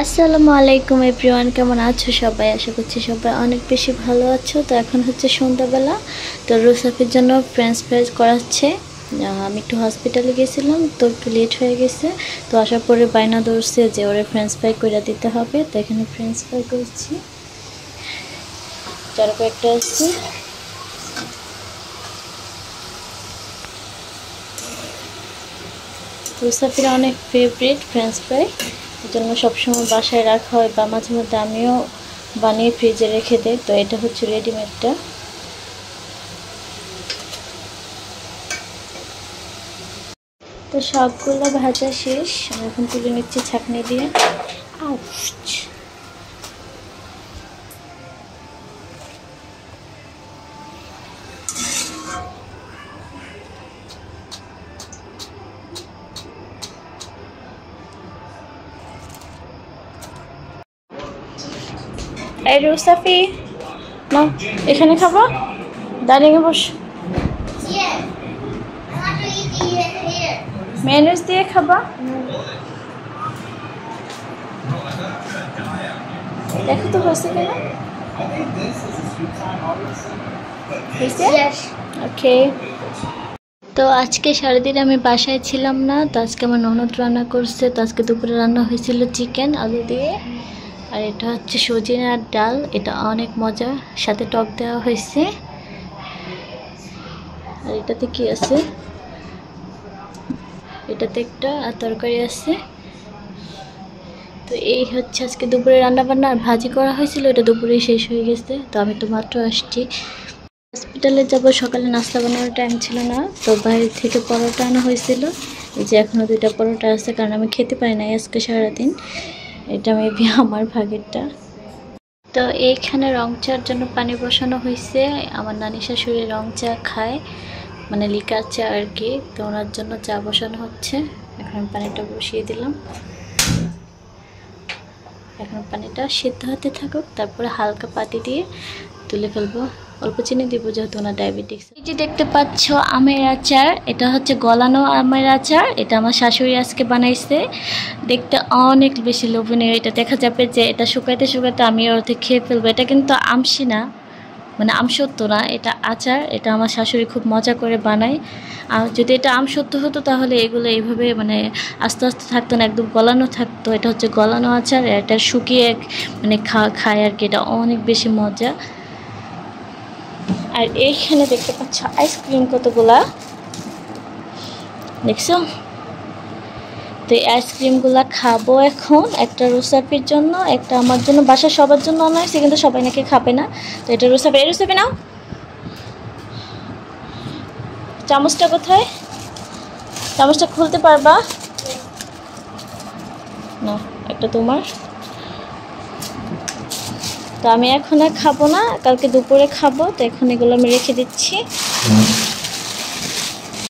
আসসালামু আলাইকুম এভরিওয়ান, কেমন আছো সবাই? আশা করছি সবাই অনেক বেশি ভালো আছো। তো এখন হচ্ছে সন্ধ্যাবেলা, তো রুসাফির জন্য ফ্রেঞ্চ ফ্রাইজ করাচ্ছে। আমি একটু হসপিটালে গেছিলাম, তো একটু লেট হয়ে গেছে। তো আসার পরে বায়না ধরছে যে ওরা ফ্রেঞ্চ ফ্রাই করে দিতে হবে। তো এখানে ফ্রেঞ্চ ফ্রাই করছি, যারা কয়েকটা আছে। রুসাফির অনেক ফেভারিট ফ্রেঞ্চ ফ্রাই, এই জন্য সবসময় বাসায় রাখা হয় বা মাঝে মধ্যে আমিও বানিয়ে ফ্রিজে রেখে দেয়। তো এটা হচ্ছে রেডিমেডটা। তো সবগুলো ভাজা শেষ, আমি এখন তুলে নিচ্ছি ছাঁকনি দিয়ে। আউচ! এই রুসাফি, না এখানে খাবো, দাঁড়িয়ে বস। মেয়নিজ দিয়ে খাবা? দেখো তো হয়েছে কিনা। ওকে। তো আজকে সারাদিন আমি বাসায় ছিলাম না, তো আজকে আমার ননদ রান্না করছে। তো আজকে দুপুরে রান্না হয়েছিল চিকেন আলু দিয়ে, আর এটা হচ্ছে সজনের ডাল। এটা অনেক মজা, সাথে টক দেওয়া হয়েছে। আর এটাতে কি আছে, এটাতে একটা তরকারি আছে। তো এই হচ্ছে আজকে দুপুরে রান্না বান্না। আর ভাজি করা হয়েছিল, এটা দুপুরে শেষ হয়ে গেছে। তো আমি তো মাত্র আসছি, হসপিটালে যাব। সকালে নাস্তা বানানোর টাইম ছিল না, তো বাইরে থেকে পরোটা আনা হয়েছিল। এই যে এখনও 2টা পরোটা আছে, কারণ আমি খেতে পারি না আজকে সারাদিন। এটা মেবি আমার ভাগেরটা। তো এইখানে রং চার জন্য পানি বসানো হয়েছে। আমার নানি শাশুড়ি রং চা খায়, মানে লিকার চা আর কি। তো ওনার জন্য চা বসানো হচ্ছে। এখন পানিটা বসিয়ে দিলাম, এখন পানিটা সিদ্ধ হতে থাকুক, তারপরে হালকা পাতি দিয়ে তুলে ফেলবো। অল্প চিনি দিব, যেহেতু ওনার ডায়াবেটিস। এই যে দেখতে পাচ্ছ আমের আচার, এটা হচ্ছে গলানো আমের আচার। এটা আমার শাশুড়ি আজকে বানাইছে। দেখতে অনেক বেশি লোভনীয়। এটা দেখা যাবে যে এটা শুকাইতে শুকাইতে আমি অর্ধেক খেয়ে ফেলবো। এটা কিন্তু আমসি না, মানে আমসত্ব না, এটা আচার। এটা আমার শাশুড়ি খুব মজা করে বানায়। আর যদি এটা আমসত্ব হতো তাহলে এগুলো এইভাবে মানে আস্তে আস্তে থাকতো না, একদম গলানো থাকতো। এটা হচ্ছে গলানো আচার, এটা শুকিয়ে মানে খায় আর কি। এটা অনেক বেশি মজা। আর এইখানে দেখতে পাচ্ছ আইসক্রিম কতগুলা, দেখছো? তো এই আইসক্রিমগুলা খাবো এখন। একটা রুসাফির জন্য, একটা আমার জন্য, বাসার সবার জন্য আনা হয়েছে, কিন্তু সবাই নাকি খাবে না। তো এটা রুসাফি। এই রুসাফি নাও, চামচটা কোথায়? চামচটা খুলতে পারবা না? একটা তোমার। তো আমি এখন আর খাবো না, কালকে দুপুরে খাবো। তো এখন এগুলো আমি রেখে দিচ্ছি।